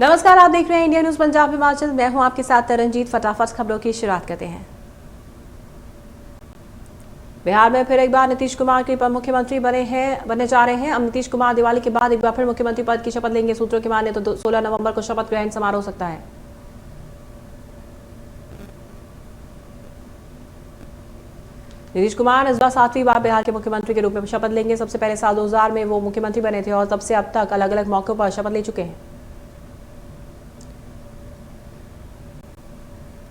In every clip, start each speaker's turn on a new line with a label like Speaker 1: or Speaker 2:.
Speaker 1: नमस्कार, आप देख रहे हैं इंडिया न्यूज पंजाब हिमाचल। मैं हूं आपके साथ तरनजीत। फटाफट खबरों की शुरुआत करते हैं। बिहार में फिर एक बार नीतीश कुमार के मुख्यमंत्री बनने जा रहे हैं। अब नीतीश कुमार दिवाली के बाद एक बार फिर मुख्यमंत्री पद की शपथ लेंगे। सूत्रों की माने तो 16 नवंबर को शपथ ग्रहण समारोह हो सकता है। नीतीश कुमार इस बार 7वीं बार बिहार के मुख्यमंत्री के रूप में शपथ लेंगे। सबसे पहले साल 2000 में वो मुख्यमंत्री बने थे और तब से अब तक अलग अलग मौकों पर शपथ ले चुके हैं।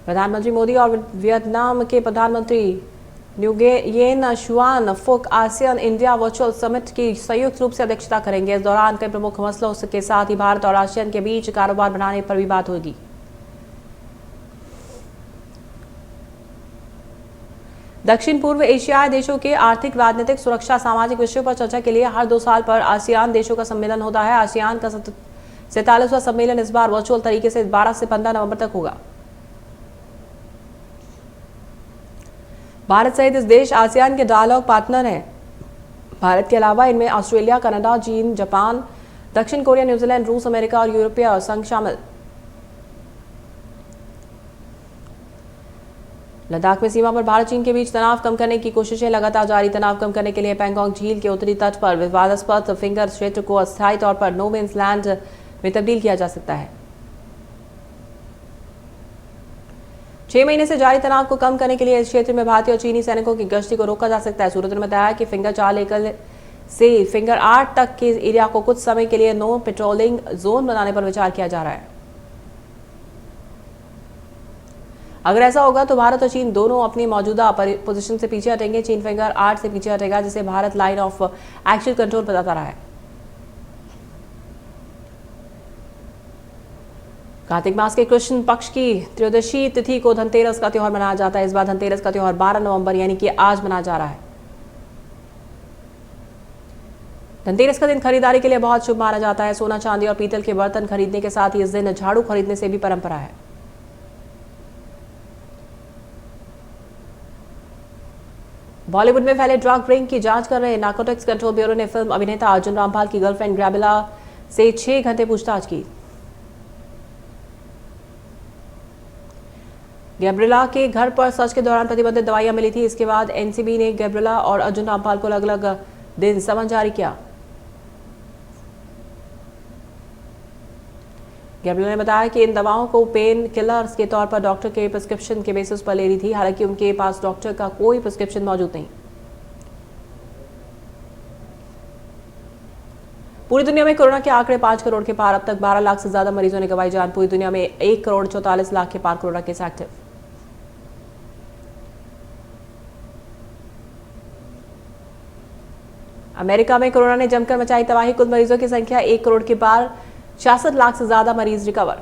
Speaker 1: प्रधानमंत्री मोदी और वियतनाम के प्रधानमंत्री न्युयेन शुआन फुक आसियान इंडिया वर्चुअल समिट की संयुक्त रूप से अध्यक्षता करेंगे। इस दौरान कई प्रमुख मसलों के साथ ही भारत और आसियान के बीच कारोबार बढ़ाने पर भी बात होगी। दक्षिण पूर्व एशियाई देशों के आर्थिक, राजनीतिक, सुरक्षा, सामाजिक विषयों पर चर्चा के लिए हर 2 साल पर आसियान देशों का सम्मेलन होता है। आसियान का 47वां सम्मेलन इस बार वर्चुअल तरीके से 12 से 15 नवंबर तक होगा। भारत सहित इस देश आसियान के डायलॉग पार्टनर हैं। भारत के अलावा इनमें ऑस्ट्रेलिया, कनाडा, चीन, जापान, दक्षिण कोरिया, न्यूजीलैंड, रूस, अमेरिका और यूरोपीय संघ शामिल। लद्दाख में सीमा पर भारत चीन के बीच तनाव कम करने की कोशिशें लगातार जारी। तनाव कम करने के लिए पैंगोंग झील के उत्तरी तट पर विवादास्पद फिंगर क्षेत्र को अस्थायी तौर पर नो मेन्स लैंड में तब्दील किया जा सकता है। 6 महीने से जारी तनाव को कम करने के लिए इस क्षेत्र में भारतीय और चीनी सैनिकों की गश्ती को रोका जा सकता है। सूत्रों ने बताया कि फिंगर 4 लेकर से फिंगर 8 तक के एरिया को कुछ समय के लिए नो पेट्रोलिंग जोन बनाने पर विचार किया जा रहा है। अगर ऐसा होगा तो भारत और चीन दोनों अपनी मौजूदा पोजीशन से पीछे हटेंगे। चीन फिंगर 8 से पीछे हटेगा, जिसे Bharat line of action control बताता रहा है। कार्तिक मास के कृष्ण पक्ष की त्रयोदशी तिथि को धनतेरस का त्योहार मनाया जाता है। इस बार धनतेरस का त्योहार 12 नवंबर यानी कि आज मनाया जा रहा है। धनतेरस का दिन खरीदारी के लिए बहुत शुभ माना जाता है। सोना, चांदी और पीतल के बर्तन खरीदने के साथ ही इस दिन झाड़ू खरीदने से भी परंपरा है। बॉलीवुड में फैले ड्रग रिंग की जांच कर रहे नार्कोटिक्स कंट्रोल ब्यूरो ने फिल्म अभिनेता अर्जुन रामपाल की गर्लफ्रेंड गैब्रिएला से 6 घंटे पूछताछ की। गैब्रिएला के घर पर सर्च के दौरान प्रतिबंधित दवाइयां मिली थी। इसके बाद एनसीबी ने गैब्रिएला और अर्जुन रामपाल को अलग अलग दिन समन जारी किया। गैब्रिएला ने बताया कि इन दवाओं को पेन किलर्स के तौर पर डॉक्टर के प्रिस्क्रिप्शन के बेसिस पर ले रही थी। हालांकि उनके पास डॉक्टर का कोई प्रिस्क्रिप्शन मौजूद नहीं। पूरी दुनिया में कोरोना के आंकड़े 5 करोड़ के पार। अब तक 12 लाख से ज्यादा मरीजों ने गंवाई जान। पूरी दुनिया में 1 करोड़ 44 लाख के पार कोरोना केस एक्टिव। अमेरिका में कोरोना ने जमकर मचाई तबाही। कुल मरीजों की संख्या 1 करोड़ के पार। 66 लाख से ज्यादा मरीज रिकवर।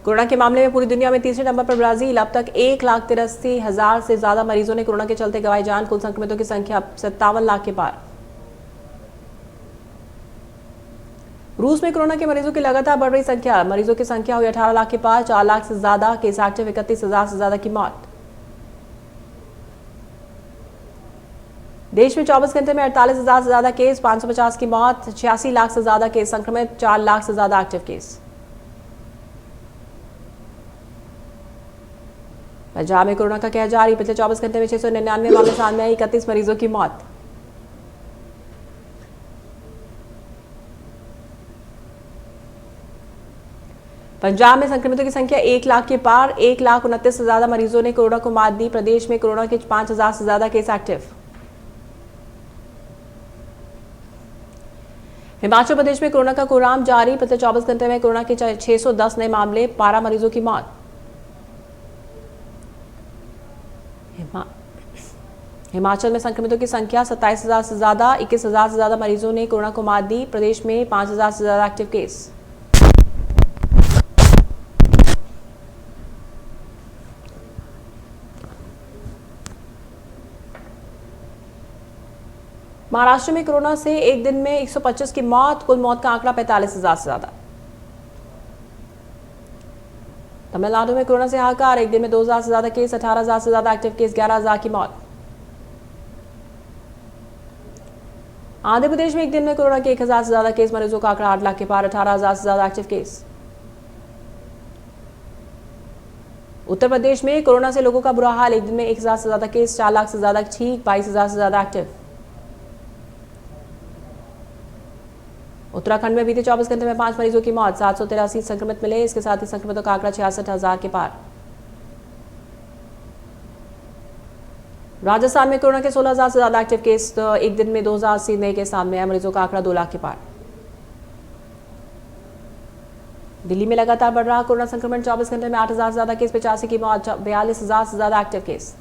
Speaker 1: कोरोना के मामले में पूरी दुनिया में तीसरे नंबर पर ब्राजील। अब तक 1,83,000 से ज्यादा मरीजों ने कोरोना के चलते गंवाई जान। कुल संक्रमितों की संख्या 57 लाख के पार। रूस में कोरोना के मरीजों की लगातार बढ़ रही संख्या। मरीजों की संख्या हुई 18 लाख के पार। 4 लाख से ज्यादा केस एक्टिव। 31,000 से ज्यादा की मौत। देश में 24 घंटे में 48,000 से ज्यादा केस, 550 की मौत, 86 लाख से ज्यादा केस संक्रमित, 4 लाख से ज्यादा एक्टिव केस। पंजाब में कोरोना का कहर जारी। पिछले 24 घंटे में 699 मामले सामने आए। 31 मरीजों की मौत। पंजाब में संक्रमितों की संख्या 1 लाख के पार। 1,29,000 से ज्यादा मरीजों ने कोरोना को मात दी। प्रदेश में कोरोना के 5,000 से ज्यादा केस एक्टिव। हिमाचल प्रदेश में कोरोना का कोहराम जारी। पिछले 24 घंटे में कोरोना के 610 नए मामले, 12 मरीजों की मौत। हिमाचल में संक्रमितों की संख्या 27,000 से ज्यादा। 21,000 से ज्यादा मरीजों ने कोरोना को मात दी। प्रदेश में 5,000 से ज्यादा एक्टिव केस। महाराष्ट्र में कोरोना से एक दिन में 125 की मौत। कुल मौत का आंकड़ा 45,000 से ज्यादा। तमिलनाडु में कोरोना से हाहाकार। एक दिन में 2,000 से ज्यादा केस, 18,000 से ज्यादा एक्टिव केस, 11,000 की मौत। आंध्र प्रदेश में एक दिन में कोरोना के 1000 से ज्यादा केस, मरीजों का आंकड़ा 8 लाख के पार, 18,000 से ज्यादा एक्टिव केस। उत्तर प्रदेश में कोरोना से लोगों का बुरा हाल, एक दिन में 1000 से ज्यादा केस, 4 लाख से ज्यादा ठीक, 22,000 से ज्यादा एक्टिव। उत्तराखंड में बीते 24 घंटे में 5 मरीजों की मौत, 783 संक्रमित मिले, इसके साथ ही संक्रमितों का आंकड़ा 66,000 के पार। राजस्थान में कोरोना के 16,000 से ज्यादा एक्टिव केस, तो एक दिन में 2,080 नए केस सामने आए, मरीजों का आंकड़ा 2 लाख के पार। दिल्ली में लगातार बढ़ रहा कोरोना संक्रमण, 24 घंटे में 8,000 से ज्यादा केस, 85 की मौत, 42,000 से ज्यादा एक्टिव केस।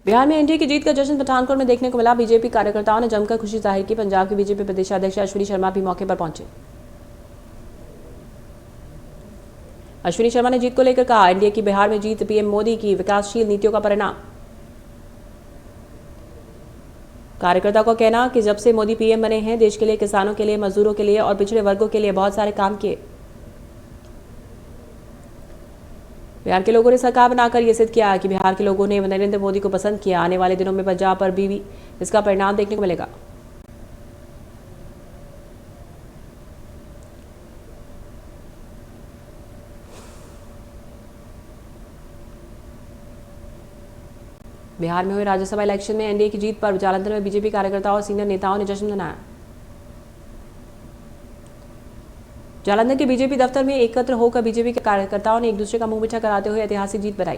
Speaker 1: बिहार में एनडीए की जीत का जश्न पठानकोट में देखने को मिला, बीजेपी कार्यकर्ताओं ने जमकर खुशी जाहिर की। पंजाब के बीजेपी प्रदेशाध्यक्ष अश्विनी शर्मा भी मौके पर पहुंचे। अश्विनी शर्मा ने जीत को लेकर कहा, एनडीए की बिहार में जीत पीएम मोदी की विकासशील नीतियों का परिणाम। कार्यकर्ताओं का कहना कि जब से मोदी पीएम बने हैं, देश के लिए, किसानों के लिए, मजदूरों के लिए और पिछड़े वर्गों के लिए बहुत सारे काम किए। बिहार के लोगों ने सरकार बनाकर यह सिद्ध किया कि बिहार के लोगों ने नरेंद्र मोदी को पसंद किया। आने वाले दिनों में पंजाब पर भी इसका परिणाम देखने को मिलेगा। बिहार में हुए राज्यसभा इलेक्शन में एनडीए की जीत पर जालंधर में बीजेपी कार्यकर्ताओं और सीनियर नेताओं ने जश्न मनाया। जालंधर के बीजेपी दफ्तर में एकत्र होकर बीजेपी के कार्यकर्ताओं ने एक दूसरे का मुंह मीठा कराते हुए ऐतिहासिक जीत बनाई।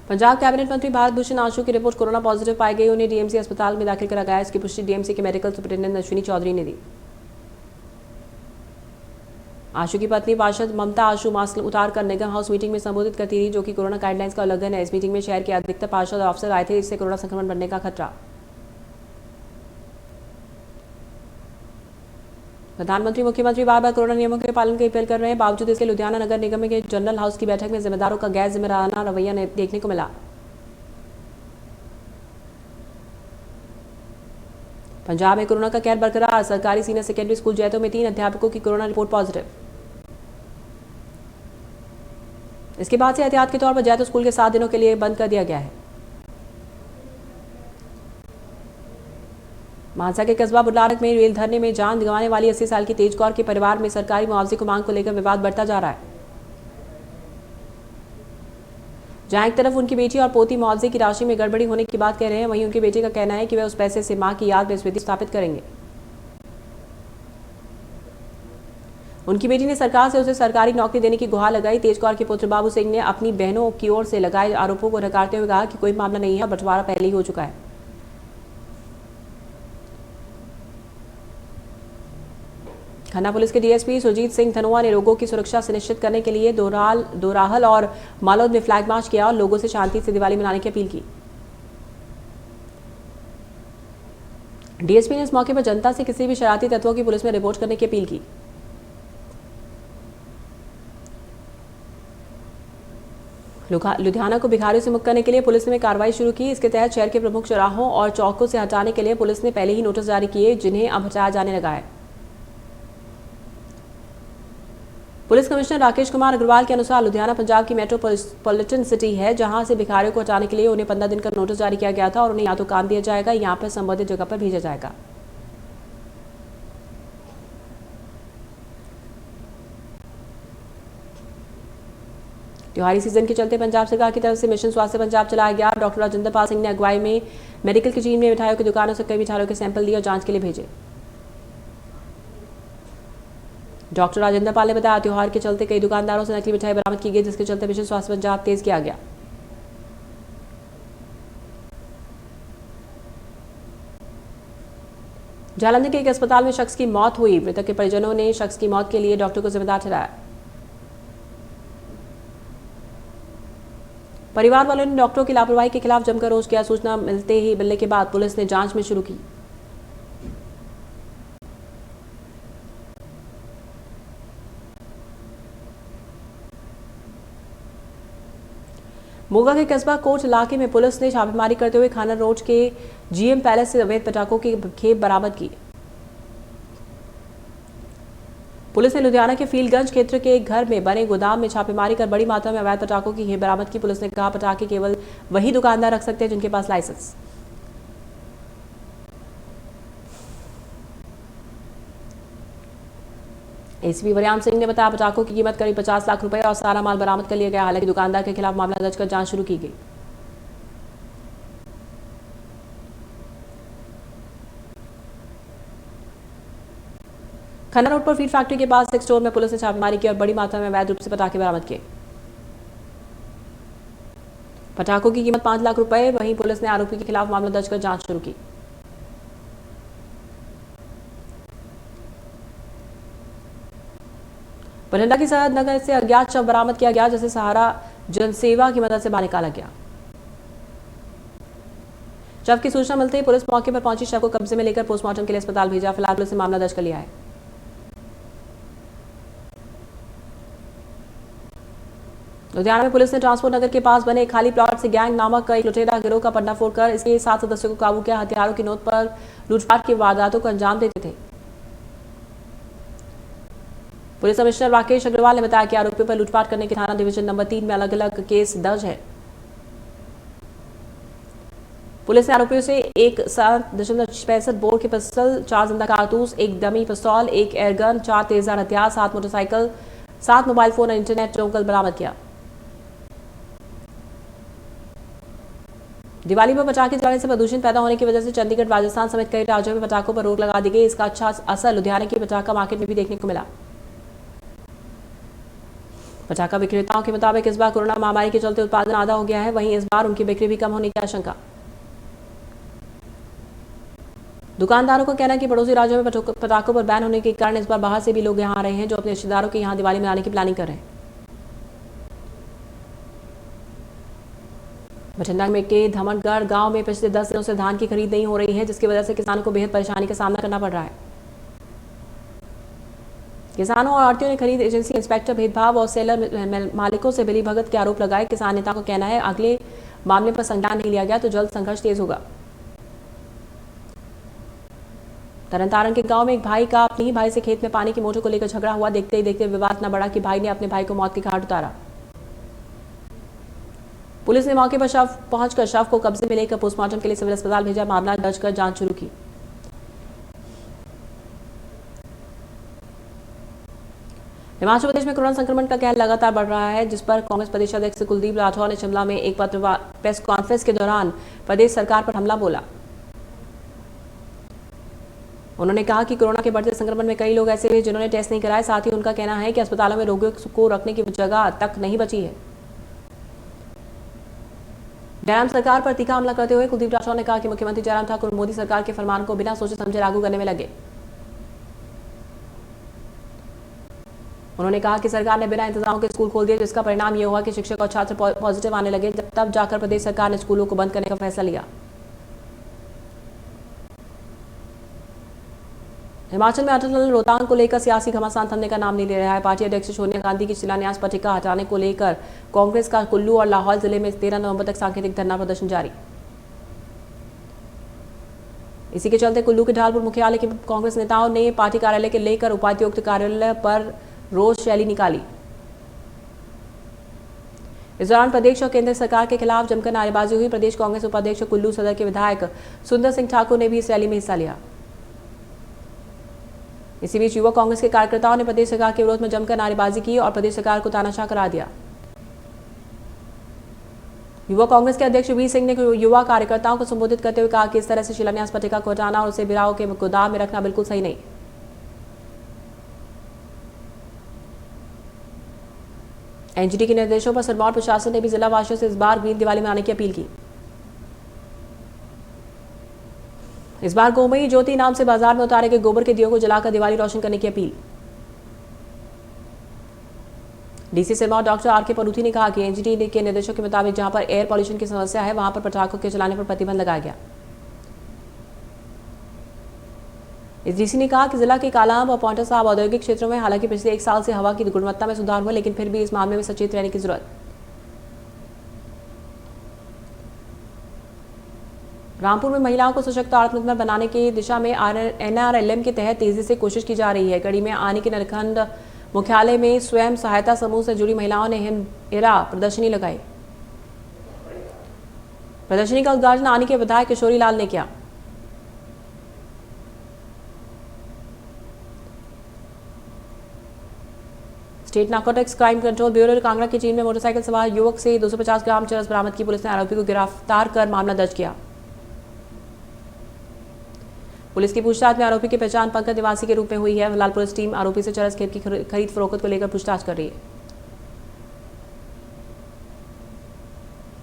Speaker 1: पंजाब कैबिनेट मंत्री भारत भूषण आशु की रिपोर्ट कोरोना पॉजिटिव पाई गई, उन्हें डीएमसी अस्पताल में दाखिल करा गया। इसकी पुष्टि डीएमसी के मेडिकल सुपरिटेंडेंट अश्विनी चौधरी ने दी। आशु की पत्नी पार्षद ममता आशु मास्क उतारकर निगम हाउस मीटिंग में संबोधित करती रही, जो कि कोरोना गाइडलाइंस का उल्लंघन है। इस मीटिंग में शहर के अधिकतर पार्षद और अफसर आए थे, इससे कोरोना संक्रमण बढ़ने का खतरा। प्रधानमंत्री मुख्यमंत्री बार बार कोरोना नियमों के पालन की अपील कर रहे हैं, बावजूद इसके लुधियाना नगर निगम के जनरल हाउस की बैठक में जिम्मेदारों का गैर जिम्मेदाराना रवैया देखने को मिला। पंजाब में कोरोना का कहर बरकरार, सरकारी सीनियर सेकेंडरी स्कूल जैतो में 3 अध्यापकों की कोरोना रिपोर्ट पॉजिटिव। इसके बाद से एहतियात के तौर पर जैतो स्कूल के 7 दिनों के लिए बंद कर दिया गया है। मानसा के कस्बा बुढ़लारक में रेल धरने में जान गंवाने वाली 80 साल की तेज कौर के परिवार में सरकारी मुआवजे को मांग को लेकर विवाद बढ़ता जा रहा है। जहां एक तरफ उनकी बेटी और पोती मुआवजे की राशि में गड़बड़ी होने की बात कह रहे हैं, वहीं उनके बेटे का कहना है कि वे उस पैसे से मां की याद में स्मृति स्थापित करेंगे। उनकी बेटी ने सरकार से उसे सरकारी नौकरी देने की गुहार लगाई। तेज कौर के पुत्र बाबू सिंह ने अपनी बहनों की ओर से लगाए आरोपों को नकारते हुए कहा कि कोई मामला नहीं है और बंटवारा पहले ही हो चुका है। खन्ना पुलिस के डीएसपी सुरजीत सिंह धनोआ ने लोगों की सुरक्षा सुनिश्चित करने के लिए दोराहल और मालौद में फ्लैग मार्च किया और लोगों से शांति से दिवाली मनाने की अपील की। डीएसपी ने इस मौके पर जनता से किसी भी शरारती तत्वों की पुलिस में रिपोर्ट करने की अपील की। लुधियाना को भिखारियों से मुक्त करने के लिए पुलिस ने कार्रवाई शुरू की। इसके तहत शहर के प्रमुख चौराहों और चौकों से हटाने के लिए पुलिस ने पहले ही नोटिस जारी किए, जिन्हें अब हटाया जाने लगा है। पुलिस कमिश्नर राकेश कुमार अग्रवाल के अनुसार लुधियाना पंजाब की मेट्रोपॉलिटन सिटी है, जहां से भिखारियों को हटाने के लिए उन्हें 15 दिन का नोटिस जारी किया गया था और उन्हें या तो काम दिया जाएगा या पर संबंधित जगह पर भेजा जाएगा। त्योहारी सीजन के चलते पंजाब सरकार की तरफ से मिशन स्वास्थ्य पंजाब चलाया गया। डॉक्टर राजेंद्र पाल सिंह ने अगुवाई में मेडिकल की टीम ने मिठाइयों की दुकानों से कई मिठाइयों के सैंपल लिए और जांच के लिए भेजे। डॉक्टर राजेंद्र पाल ने बताया, त्योहार के चलते कई दुकानदारों से नकली मिठाई बरामद की गई, जिसके चलते मिशन स्वास्थ्य पंजाब तेज किया गया। जालंधर के एक अस्पताल में शख्स की मौत हुई। मृतक के परिजनों ने शख्स की मौत के लिए डॉक्टर को जिम्मेदार ठहराया। परिवार वालों ने डॉक्टरों की लापरवाही के खिलाफ जमकर रोष किया। सूचना मिलने के बाद पुलिस ने जांच में शुरू की। मोगा के कस्बा कोट इलाके में पुलिस ने छापेमारी करते हुए खाना रोड के जीएम पैलेस से अवैध पटाखों की खेप बरामद की। पुलिस ने लुधियाना के फील्डगंज क्षेत्र के एक घर में बने गोदाम में छापेमारी कर बड़ी मात्रा में अवैध पटाखों की खेप बरामद की। पुलिस ने कहा पटाखे केवल वही दुकानदार रख सकते हैं जिनके पास लाइसेंस। एसीपी वरियाम सिंह ने बताया पटाखों की कीमत करीब 50 लाख रुपए और सारा माल बरामद कर लिया गया। हालांकि दुकानदार के खिलाफ मामला दर्ज कर जांच शुरू की गई। खन्ना रोड पर फीड फैक्ट्री के पास एक स्टोर में पुलिस ने छापेमारी की और बड़ी मात्रा में अवैध रूप से पटाखे बरामद किए। पटाखों की कीमत 5 लाख रुपए। वहीं पुलिस ने आरोपी के खिलाफ मामला दर्ज कर जांच शुरू की। बठिंडा की सरहद नगर से अज्ञात शव बरामद किया गया, जिसे सहारा जनसेवा की मदद से बाहर निकाला गया। शव की सूचना मिलते ही पुलिस मौके पर पहुंची। शव को कब्जे में लेकर पोस्टमार्टम के लिए अस्पताल भेजा। फिलहाल पुलिस ने मामला दर्ज कर लिया है। लुधियाना में पुलिस ने ट्रांसपोर्ट नगर के पास बने एक खाली प्लॉट से गैंग नामक एक लुटेरा गिरोह का पर्दाफोड़ कर इसके 7 सदस्यों को काबू किया। हथियारों की नोक पर लूटपाट की वारदातों को अंजाम देते थे। पुलिस कमिश्नर राकेश अग्रवाल ने बताया कि आरोपियों पर लूटपाट करने के थाना डिवीजन नंबर 3 में अलग अलग केस दर्ज है। पुलिस ने आरोपियों से एक 7.65 बोर के पिस्टल, 4 जिंदा कारतूस, एक डमी पिस्तौल, एक एयरगन, 4 तेजधार हथियार, 7 मोटरसाइकिल, 7 मोबाइल फोन और इंटरनेट डोंगल बरामद किया। दिवाली पर पटाखे जलाने से प्रदूषण पैदा होने की वजह से चंडीगढ़, राजस्थान समेत कई राज्यों में पटाखों पर रोक लगा दी गई। इसका अच्छा असर लुधियाना की पटाखा मार्केट में भी देखने को मिला। पटाखा विक्रेताओं के मुताबिक इस बार कोरोना महामारी के चलते उत्पादन आधा हो गया है। वहीं इस बार उनकी बिक्री भी कम होने की आशंका। दुकानदारों का कहना है कि पड़ोसी राज्यों में पटाखों पर बैन होने के कारण इस बार बाहर से भी लोग यहां आ रहे हैं, जो अपने रिश्तेदारों के यहां दिवाली मनाने की प्लानिंग कर रहे हैं। बठिंडा में के धमनगढ़ गांव में पिछले 10 दिनों से धान की खरीद नहीं हो रही है, जिसकी वजह से किसानों को बेहद परेशानी का सामना करना पड़ रहा है। किसानों और आड़तियों ने खरीद एजेंसी इंस्पेक्टर भेदभाव और सेलर मालिकों से मिलीभगत के आरोप लगाए। किसान नेता का कहना है अगले मामले पर संज्ञान नहीं लिया गया तो जल्द संघर्ष तेज होगा। तरनतारण के गांव में एक भाई का अपने ही भाई से खेत में पानी की मोटर को लेकर झगड़ा हुआ। देखते ही देखते विवाद न बढ़ा कि भाई ने अपने भाई को मौत की घाट उतारा। पुलिस ने मौके पर पहुंचकर शव को कब्जे में लेकर पोस्टमार्टम के लिए सिविल अस्पताल भेजा। मामला दर्ज कर जांच शुरू की। हिमाचल प्रदेश में कोरोना संक्रमण का कहर लगातार बढ़ रहा है, जिस पर कांग्रेस प्रदेश अध्यक्ष कुलदीप राठौर ने शिमला में एक प्रेस कॉन्फ्रेंस के दौरान प्रदेश सरकार पर हमला बोला। उन्होंने कहा कि कोरोना के बढ़ते संक्रमण में कई लोग ऐसे हुए जिन्होंने टेस्ट नहीं कराए। साथ ही उनका कहना है कि अस्पतालों में रोगियों को रखने की जगह तक नहीं बची है। जयराम सरकार पर तीखा हमला करते हुए कुलदीप राठौर ने कहा कि मुख्यमंत्री जयराम ठाकुर मोदी सरकार के फरमान को बिना सोचे समझे लागू करने में लगे। उन्होंने कहा कि सरकार ने बिना इंतजामों के स्कूल खोल दिए, जिसका परिणाम यह हुआ कि शिक्षक और छात्र पॉजिटिव आने लगे। तब जाकर प्रदेश सरकार ने स्कूलों को बंद करने का फैसला लिया। हिमाचल में अटल टनल रोहतांग को लेकर सियासी घमासान थमने का नाम नहीं ले रहा है। पार्टी अध्यक्ष सोनिया गांधी की शिलान्यास पट्टिका हटाने को लेकर कांग्रेस का कुल्लू और लाहौल जिले में 13 नवंबर तक सांकेतिक धरना प्रदर्शन जारी। इसी के चलते कुल्लू के ढालपुर मुख्यालय के कांग्रेस नेताओं ने पार्टी कार्यालय के लेकर उपायुक्त कार्यालय पर रोष रैली निकाली। इस दौरान प्रदेश और केंद्र सरकार के खिलाफ जमकर नारेबाजी हुई। प्रदेश कांग्रेस उपाध्यक्ष कुल्लू सदर के विधायक सुंदर सिंह ठाकुर ने भी इस रैली में हिस्सा लिया। इसी बीच युवा कांग्रेस के कार्यकर्ताओं ने प्रदेश सरकार के विरोध में जमकर नारेबाजी की और प्रदेश सरकार को तानाशाह करार दिया। युवा कांग्रेस के अध्यक्ष वीर सिंह ने युवा कार्यकर्ताओं को संबोधित करते हुए कहा कि इस तरह से शिलान्यास पट्टिका को हटाना और उसे बिराओं के गोदाम में रखना बिल्कुल सही नहीं। एनजीटी के निर्देशों पर सिरमौर प्रशासन ने भी जिला वासियों से इस बार ग्रीन दिवाली मनाने की अपील की। इस बार गोमयी ज्योति नाम से बाजार में उतारे गए गोबर के दियों को जलाकर दिवाली रोशन करने की appeal. DC Sirmaur doctor R के परूथी ने कहा कि एनजीटी के निर्देशों के मुताबिक जहां पर एयर पॉल्यूशन की समस्या है वहां पर पटाखों के चलाने पर प्रतिबंध लगाया गया। इस डीसी ने कहा कि जिला के कालाअंब और पौंटा साहब औद्योगिक क्षेत्रों में हालांकि पिछले 1 साल से हवा की गुणवत्ता में सुधार हुआ, लेकिन फिर भी इस मामले में सचेत रहने की जरूरत। रामपुर में महिलाओं को सशक्त और आत्मनिर्भर बनाने की दिशा में NRLM के तहत तेजी से कोशिश की जा रही है। कड़ी में आनी के नरखंड मुख्यालय में स्वयं सहायता समूह से जुड़ी महिलाओं ने हिमइरा प्रदर्शनी लगाई। प्रदर्शनी का उद्घाटन आनी के विधायक किशोरी लाल ने किया। State narcotics crime control bureau Kangra की टीम ने मोटरसाइकिल सवार युवक से 250 ग्राम चरस बरामद की। पुलिस ने आरोपी को गिरफ्तार कर मामला दर्ज किया। पुलिस की पूछताछ में आरोपी की पहचान पंकज निवासी के रूप में हुई है। फिलहाल पुलिस टीम आरोपी से चरस खेत की खरीद फरोख्त को लेकर पूछताछ कर रही है।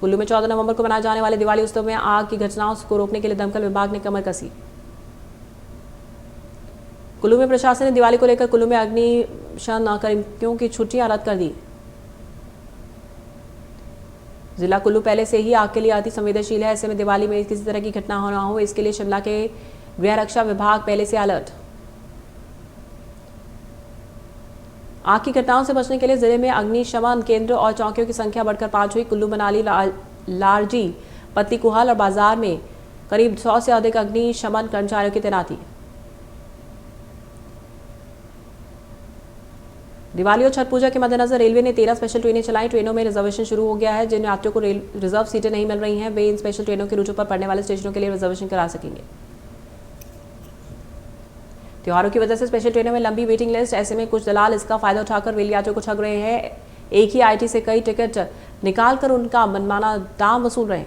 Speaker 1: कुल्लू में 14 नवंबर को मनाए जाने वाले दिवाली उत्सव में आग की घटनाओं को रोकने के लिए दमकल विभाग ने कमर कसी। कुल्लू में प्रशासन ने दिवाली को लेकर कुल्लू में अग्निशमन कर्मियों की छुट्टियां रद्द कर दी। जिला कुल्लू पहले से ही आग के लिए अति संवेदनशील है। ऐसे में दिवाली में किसी तरह की घटना हो ना हो, इसके लिए शिमला के गृह रक्षा विभाग पहले से अलर्ट। आग की घटनाओं से बचने के लिए जिले में अग्निशमन केंद्र और चौकियों की संख्या बढ़कर 5 हुई। कुल्लू, मनाली, लारजी, पत्ती कुहाल और बाजार में करीब 100 से अधिक अग्निशमन कर्मचारियों की तैनाती। दिवाली और छठ पूजा के मद्देनजर रेलवे ने 13 स्पेशल ट्रेनें चलाई। ट्रेनों में रिजर्वेशन शुरू हो गया है। जिन यात्रियों को रिजर्व सीटें नहीं मिल रही हैं, वे इन स्पेशल ट्रेनों के रूटों पर पड़ने वाले स्टेशनों के लिए रिजर्वेशन करा सकेंगे। त्योहारों की वजह से स्पेशल ट्रेनों में लंबी वेटिंग लिस्ट। ऐसे में कुछ दलाल इसका फायदा उठाकर रेल यात्रियों को ठग रहे हैं। एक ही आईटी से कई टिकट निकालकर उनका मनमाना दाम वसूल रहे हैं।